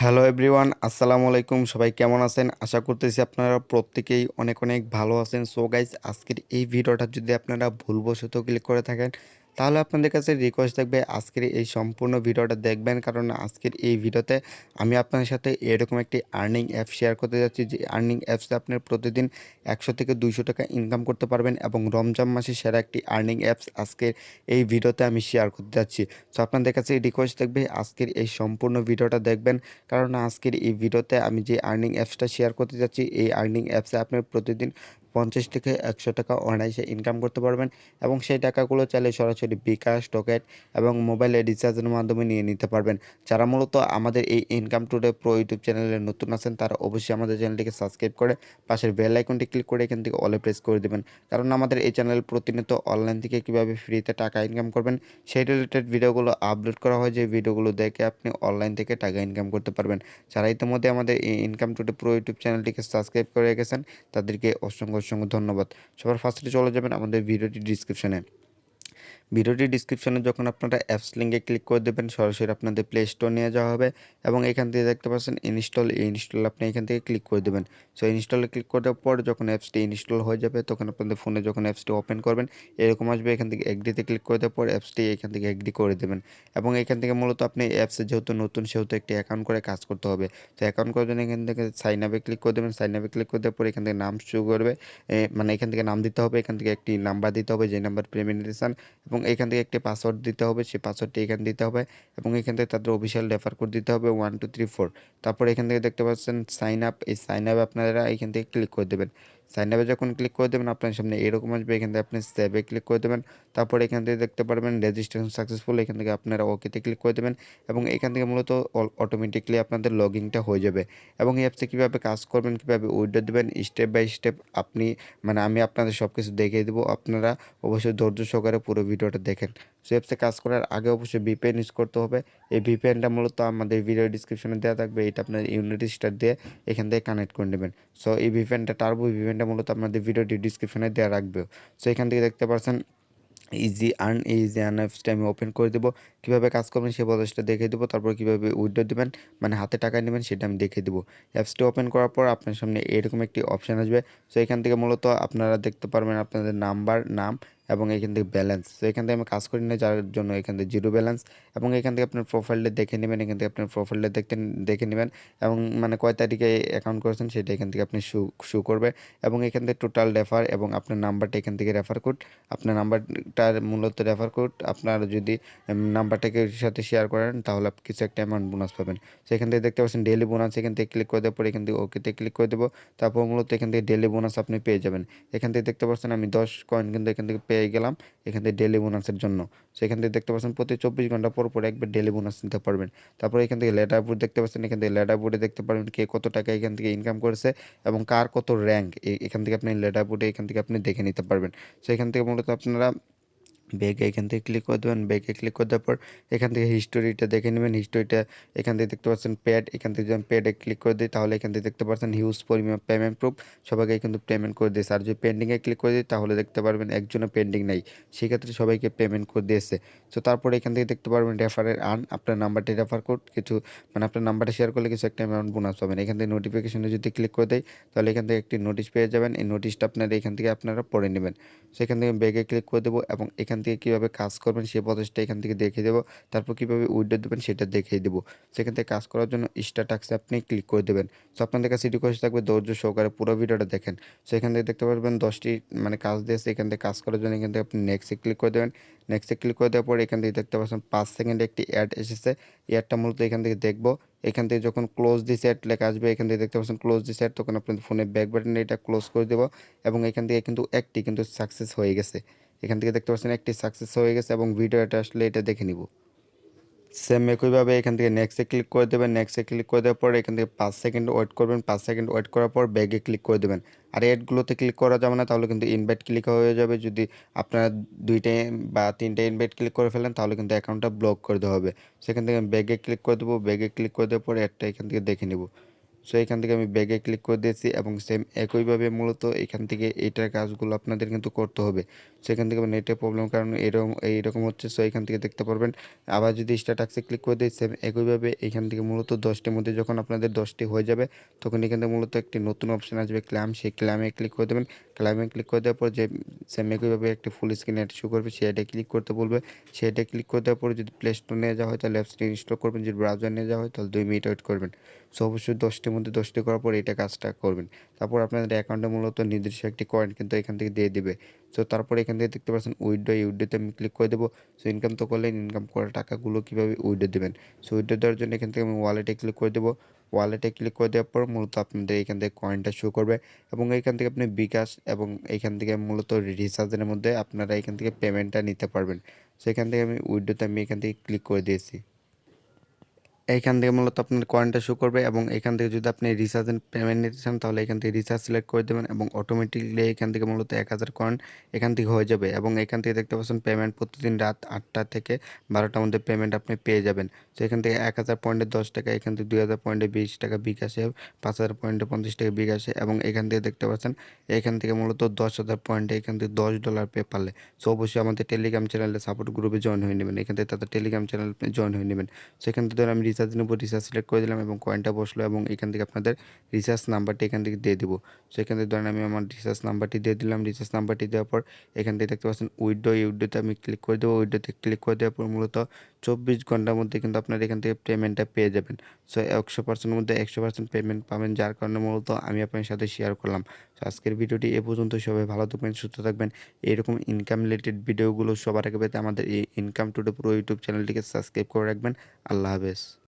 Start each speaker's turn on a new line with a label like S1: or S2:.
S1: Hello everyone, আসসালামু আলাইকুম। সবাই কেমন আছেন? আশা করতেছি আপনারা প্রত্যেকেই অনেক অনেক ভালো আছেন। সো গাইস, আজকের এই ভিডিওটা যদি আপনারা ভুলবশত ক্লিক করে থাকেন, তাহলে আপনাদের কাছে রিকোয়েস্ট থাকবে আজকের এই সম্পূর্ণ ভিডিওটা দেখবেন। কারণ আজকের এই ভিডিওতে আমি আপনার সাথে এরকম একটি আর্নিং অ্যাপ শেয়ার করতে যাচ্ছি, যে আর্নিং অ্যাপসে আপনার প্রতিদিন 100 থেকে 200 টাকা ইনকাম করতে পারবেন, এবং রমজান মাসে সেরা একটি আর্নিং অ্যাপস আজকের এই ভিডিওতে আমি শেয়ার করতে যাচ্ছি। সো আপনাদের কাছে রিকোয়েস্ট থাকবে আজকের এই সম্পূর্ণ ভিডিওটা দেখবেন। কারণ আজকের এই ভিডিওতে আমি যে আর্নিং অ্যাপসটা শেয়ার করতে যাচ্ছি, এই আর্নিং অ্যাপসে আপনি প্রতিদিন 50 থেকে 100 টাকা অনায়াসে ইনকাম করতে পারবেন, এবং সেই টাকাগুলো চাইলে সরাসরি বিকাশ, টকেট এবং মোবাইলে রিচার্জের মাধ্যমে নিয়ে নিতে পারবেন। যারা মূলত আমাদের এই ইনকাম টুডে প্রো ইউটিউব চ্যানেলে নতুন আছেন, তারা অবশ্যই আমাদের চ্যানেলটিকে সাবস্ক্রাইব করে পাশের বেল আইকনটি ক্লিক করে এখান থেকে অলে প্রেস করে দেবেন। কারণ আমাদের এই চ্যানেল প্রতিনিয়ত অনলাইন থেকে কীভাবে ফ্রিতে টাকা ইনকাম করবেন সেই রিলেটেড ভিডিওগুলো আপলোড করা হয়, যে ভিডিওগুলো দেখে আপনি অনলাইন থেকে টাকা ইনকাম করতে পারবেন। যারা ইতিমধ্যে আমাদের এই ইনকাম টুডে প্রো ইউটিউব চ্যানেলটিকে সাবস্ক্রাইব করে রেখেছেন, তাদেরকে অসংখ্য অসংখ্য ধন্যবাদ। সবার ফার্স্টে চলে যাবেন আমাদের ভিডিওটি ডিসক্রিপশনে যখন আপনারা অ্যাপস লিঙ্কে ক্লিক করে দেবেন, সরাসরি আপনাদের প্লে স্টোর নিয়ে যাওয়া হবে, এবং এখান থেকে দেখতে পাচ্ছেন ইনস্টল, এই ইনস্টল আপনি এখান থেকে ক্লিক করে দেবেন। সো ইনস্টলে ক্লিক করার পর যখন অ্যাপসটি ইনস্টল হয়ে যাবে, তখন আপনাদের ফোনে যখন অ্যাপসটি ওপেন করবেন, এরকম আসবে। এখান থেকে এগ্রিতে ক্লিক করে দেওয়ার পর অ্যাপসটি এখান থেকে এগ্রি করে দেবেন, এবং এখান থেকে মূলত আপনি অ্যাপসে যেহেতু নতুন, সেহেতু একটি অ্যাকাউন্ট করে কাজ করতে হবে। তো অ্যাকাউন্ট করার জন্য এখান থেকে সাইন আপে ক্লিক করে দেবেন। সাইন আপে ক্লিক করে দেওয়ার পর এখান থেকে নাম শো করবে, মানে এখান থেকে নাম দিতে হবে, এখান থেকে একটি নাম্বার দিতে হবে, যে নাম্বার পেমেন্ট দিয়েছেন, এবং এখান থেকে একটি পাসওয়ার্ড দিতে হবে, সেই পাসওয়ার্ডটি এখানে দিতে হবে, এবং এখান থেকে তাদের অফিসিয়াল রেফার কোড দিতে হবে 1 2 3 4। তারপর এখান থেকে দেখতে পাচ্ছেন সাইন আপ, এই সাইন আপে আপনারা এখান থেকে ক্লিক করে দেবেন। সাইন আপে যখন ক্লিক করে দেবেন, আপনার সামনে এরকম আসবে। এখান থেকে আপনি সেভে ক্লিক করে দেবেন। তারপর এখান থেকে দেখতে পারবেন রেজিস্ট্রেশন সাকসেসফুল, এখান থেকে আপনারা ওকেতে ক্লিক করে দেবেন, এবং এখান থেকে মূলত অটোমেটিকলি আপনাদের লগ ইনটা হয়ে যাবে। এবং এই অ্যাপসে কীভাবে কাজ করবেন, কীভাবে উইথড্র দেবেন, স্টেপ বাই স্টেপ আপনি, মানে আমি আপনাদের সব কিছু দেখিয়ে দেবো। আপনারা অবশ্যই ধৈর্য সহকারে পুরো ভিডিওটা দেখেন। সো অ্যাপসে কাজ করার আগে অবশ্যই ভিপিএন ইউজ করতে হবে। এই ভিপিএনটা মূলত আমাদের ভিডিও ডিসক্রিপশনে দেওয়া থাকবে, এটা আপনার ইউনিটি স্টার দিয়ে এখান থেকে কানেক্ট করে নেবেন। সো এই ভিপিএনটা টার্বো ভিপিএনটা মূলত আপনাদের ভিডিও ডিসক্রিপশনে দেওয়া রাখবে। সো এখান থেকে দেখতে পাচ্ছেন এই ইজি আর্ন অ্যাপসটা আমি ওপেন করে দেবো। কীভাবে কাজ করবেন সেই প্রসেসটা দেখিয়ে দেবো। তারপর কীভাবে উইথড্র দেবেন, মানে হাতে টাকা নেবেন, সেটা আমি দেখিয়ে দেবো। অ্যাপসটি ওপেন করার পর আপনার সামনে এরকম একটি অপশান আসবে। সো এখান থেকে মূলত আপনারা দেখতে পারবেন আপনাদের নাম, এবং এখান থেকে ব্যালেন্স। তো এখান থেকে আমি কাজ করি না, যার জন্য এখান থেকে জিরো ব্যালেন্স, এবং এখান থেকে আপনার প্রোফাইলটা দেখে নেবেন। এখান থেকে আপনার প্রোফাইলটা দেখে নেবেন, এবং মানে কয় তারিখে অ্যাকাউন্ট করেছেন সেটা এখান থেকে আপনি শো করবে, এবং এখান থেকে টোটাল রেফার এবং আপনার নাম্বারটা এখান থেকে রেফার কোড, আপনার নাম্বারটার মূলত রেফার কোড আপনারা যদি নাম্বারটাকে সাথে শেয়ার করেন, তাহলে আপনি কিছু একটা অ্যামাউন্ট বোনাস পাবেন। সেখান থেকে দেখতে পাচ্ছেন ডেইলি বোনাস, এখান থেকে ক্লিক করে দেওয়ার পর এখান থেকে ওকেতে ক্লিক করে দেবো। তারপর মূলত এখান থেকে ডেইলি বোনাস আপনি পেয়ে যাবেন। এখান থেকে দেখতে পাচ্ছেন আমি 10 কয়েন কিন্তু এখান থেকে পেয়ে গেলাম, এখান থেকে ডেইলি বোনাসের জন্য। সেখান থেকে দেখতে পাচ্ছেন প্রতি 24 ঘন্টা পর পর একবার ডেইলি বোনাস নিতে পারবেন। তারপর এখান থেকে লেটার বোর্ড দেখতে পাচ্ছেন, এখান থেকে লেটার বোর্ডে দেখতে পারবেন কে কত টাকা এখান থেকে ইনকাম করেছে, এবং কার কত র্যাঙ্ক, এখান থেকে আপনি লেটার বোর্ডে এখান থেকে আপনি দেখে নিতে পারবেন। সো এখান থেকে মূলত আপনারা ব্যাগে এখান থেকে ক্লিক করে দেবেন। ব্যাগে ক্লিক করে দেওয়ার পর এখান থেকে হিস্টোরিটা দেখে নেবেন। হিস্টোরিটা এখান থেকে দেখতে পাচ্ছেন পেড, এখান থেকে যদি আমি পেডে ক্লিক করে দিই, তাহলে এখান থেকে দেখতে পাচ্ছেন হিউজ পরিমাণ পেমেন্ট প্রুফ, সবাইকে কিন্তু পেমেন্ট করে দিয়েছে। আর যদি পেন্ডিংয়ে ক্লিক করে দিই, তাহলে দেখতে পারবেন একজনও পেন্ডিং নাই, সেক্ষেত্রে সবাইকে পেমেন্ট করে দিয়েছে। তো তারপরে এখান থেকে দেখতে পারবেন রেফারের আপনার নাম্বারটি রেফার কোড কিছু, মানে আপনার নাম্বারটা শেয়ার করলে কিছু একটা অ্যামাউন্ট বোনাস পাবেন। এখান থেকে নোটিফিকেশনে যদি ক্লিক করে দেয়, তাহলে এখান থেকে একটি নোটিশ পেয়ে যাবেন। এই নোটিশটা আপনারা এখান থেকে আপনারা পড়ে নেবেন। সেখান থেকে ব্যাগে ক্লিক করে দেবো, এবং এখান থেকে কীভাবে কাজ করবেন সেই প্রসেসটা এখান থেকে দেখিয়ে দেবো। তারপর কীভাবে উইথড্র দেবেন সেটা দেখিয়ে দেবো। সেখান থেকে কাজ করার জন্য স্টার টাস্কে আপনি ক্লিক করে দেবেন। সো আপনাদের কাছে রিকোয়েস্ট থাকবে ধৈর্য সহকারে পুরো ভিডিওটা দেখেন। সো এখান থেকে দেখতে পারবেন 10টি মানে কাজ দিয়েছে। এখান থেকে কাজ করার জন্য এখান থেকে আপনি নেক্সটে ক্লিক করে দেবেন। নেক্সটে ক্লিক করে দেওয়ার পর এখান থেকে দেখতে পাচ্ছেন 5 সেকেন্ডে একটি অ্যাড এসেছে। অ্যাডটা মূলত এখান থেকে দেখবো। এখান থেকে যখন ক্লোজ দিস অ্যাড লেখা আসবে, এখান থেকে দেখতে পাচ্ছেন ক্লোজ দিস অ্যাড, তখন আপনাদের ফোনের ব্যাক বাটনে এটা ক্লোজ করে দেবো, এবং এখান থেকে কিন্তু একটি কিন্তু সাকসেস হয়ে গেছে। এখান থেকে দেখতে পাচ্ছেন একটি সাকসেস হয়ে গেছে, এবং ভিডিওটা আসলে এটা দেখে নিব। সেম একইভাবে এখান থেকে নেক্সটে ক্লিক করে দেবেন। নেক্সটে ক্লিক করে দেওয়ার পরে এখান থেকে 5 সেকেন্ড ওয়েট করবেন। 5 সেকেন্ড ওয়েট করার পর ব্যাগে ক্লিক করে দেবেন। আর অ্যাডগুলোতে ক্লিক করা যাবে না, তাহলে কিন্তু ইনভাইট ক্লিক হয়ে যাবে। যদি আপনারা 2টা বা 3টা ইনভাইট ক্লিক করে ফেলেন, তাহলে কিন্তু অ্যাকাউন্টটা ব্লক করে দেওয়া হবে। সেখান থেকে ব্যাগে ক্লিক করে দেবো। ব্যাগে ক্লিক করে দেওয়ার পরে অ্যাডটা এখান থেকে দেখে নিব। সো এখান থেকে আমি ব্যাগে ক্লিক করে দিয়েছি, এবং সেম একইভাবে মূলত এখান থেকে এইটার কাজগুলো আপনাদের কিন্তু করতে হবে। সেখান থেকে নেটের প্রবলেম কারণ এইরকম হচ্ছে। সো এখান থেকে দেখতে পারবেন। আবার যদি স্টার্ট টাস্কে ক্লিক করে দিই সেম একইভাবে এখান থেকে মূলত 10টির মধ্যে যখন আপনাদের 10টি হয়ে যাবে তখন এখান থেকে মূলত একটি নতুন অপশন আসবে ক্লাইম, সেই ক্লাইমে ক্লিক করে দেবেন। ক্লাইমে ক্লিক করে দেওয়ার পর যে সেম একইভাবে একটি ফুল স্ক্রিন অ্যাড শো করবে সেটা ক্লিক করতে বলবে। সেটা ক্লিক করে দেওয়ার পরে যদি প্লে স্টোর নিয়ে যাওয়া হয় তাহলে অ্যাপসটি ইনস্টল করবেন, যদি ব্রাউজার নিয়ে যাওয়া হয় তাহলে 2 মিনিট ওয়েট করবেন। সো অবশ্যই 10টির মধ্যে 10টি করার পর এটা কাজটা করবেন। তারপর আপনাদের অ্যাকাউন্টে মূলত নির্দিষ্ট একটি কয়েন কিন্তু এখান থেকে দিয়ে দিবে। সো তারপরে এখান থেকে দেখতে পাচ্ছেন উইথড্র, এই উইথড্রোতে আমি ক্লিক করে দেবো। সো ইনকাম তো করলেন, ইনকাম করা টাকাগুলো কীভাবে উইথড্রো দেবেন। সো উইথড্রো দেওয়ার জন্য এখান থেকে আমি ওয়ালেটে ক্লিক করে দেবো। ওয়ালেটে ক্লিক করে দেওয়ার পর মূলত আপনাদের এখান থেকে কয়েনটা শো করবে এবং এইখান থেকে আপনি বিকাশ এবং এইখান থেকে মূলত রিচার্জের মধ্যে আপনারা এখান থেকে পেমেন্টটা নিতে পারবেন। সো এখান থেকে আমি উইথড্রোতে আমি এখান থেকে ক্লিক করে দিয়েছি। এইখান থেকে মূলত আপনার কয়েনটা শো করবে এবং এখান থেকে যদি আপনি রিচার্জের পেমেন্ট নিতে চান তাহলে এখান থেকে রিচার্জ সিলেক্ট করে দেবেন এবং অটোমেটিকলি এখান থেকে মূলত 1000 কয়েন এখান থেকে হয়ে যাবে। এবং এখান থেকে দেখতে পাচ্ছেন পেমেন্ট প্রতিদিন রাত 8টা থেকে 12টার মধ্যে পেমেন্ট আপনি পেয়ে যাবেন। তো এখান থেকে 1000 পয়েন্টে 10 টাকা, এখান থেকে 2000 পয়েন্টে 20 টাকা বিকাশে, 5000 পয়েন্টে 50 টাকা বিকাশে এবং এখান থেকে দেখতে পাচ্ছেন এখান থেকে মূলত 10,000 পয়েন্টে এখান থেকে $10 পেপালে। সো অবশ্যই আমাদের টেলিগ্রাম চ্যানেলে সাপোর্ট গ্রুপে জয়েন হয়ে নেবেন, এখান থেকে তাদের টেলিগ্রাম চ্যানেল জয়েন হয়ে নেবেন। সেখান থেকে ধরুন আমি রিচার্জ নেব, রিচার্জ সিলেক্ট করে দিলাম এবং কয়েনটা বসলো এবং এখান থেকে আপনাদের রিচার্জ নাম্বারটি এখান থেকে দিয়ে দিব। সেখান থেকে ধরেন আমি আমার রিচার্জ নাম্বারটি দিয়ে দিলাম। রিচার্জ নাম্বারটি দেওয়ার পর এখান থেকে দেখতে পাচ্ছেন উইথড্র, এই উইথড্রোতে আমি ক্লিক করে দেবো। উইথড্রোতে ক্লিক করে দেওয়ার পর মূলত 24 ঘন্টার মধ্যে কিন্তু আপনারা এখান থেকে পেমেন্টটা পেয়ে যাবেন। সো 100%-এর মধ্যে 100% পেমেন্ট পাবেন, যার কারণে মূলত আমি আপনার সাথে শেয়ার করলাম। তো আজকের ভিডিওটি এ পর্যন্ত। সবাই ভালো থাকবেন, সুস্থ থাকবেন। এরকম ইনকাম রিলেটেড ভিডিওগুলো সবার আগে পেতে আমাদের এই ইনকাম টুডে পুরো ইউটিউব চ্যানেলটিকে সাবস্ক্রাইব করে রাখবেন। আল্লাহ হাফেজ।